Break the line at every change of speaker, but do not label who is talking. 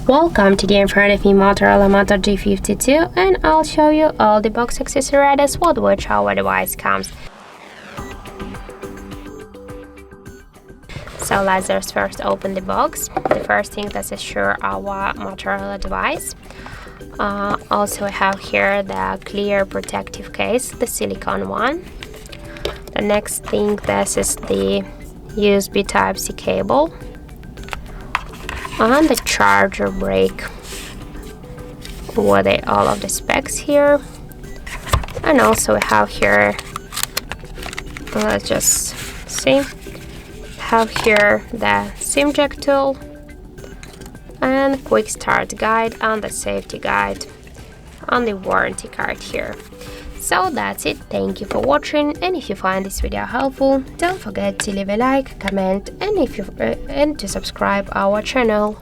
Welcome to the in front of me Motorola Moto G52, and I'll show you all the box accessories with which our device comes. So let's just first open the box. The first thing that's assure our Motorola device. Also I have here the clear protective case, the silicone one. The next thing, this is the USB Type-C cable and the charger brick with all of the specs here. And also we have here, let's just see, have here the SIM jack tool and quick start guide and the safety guide and the warranty card here. So that's it. Thank you for watching, and if you find this video helpful, don't forget to leave a like, comment, and to subscribe our channel.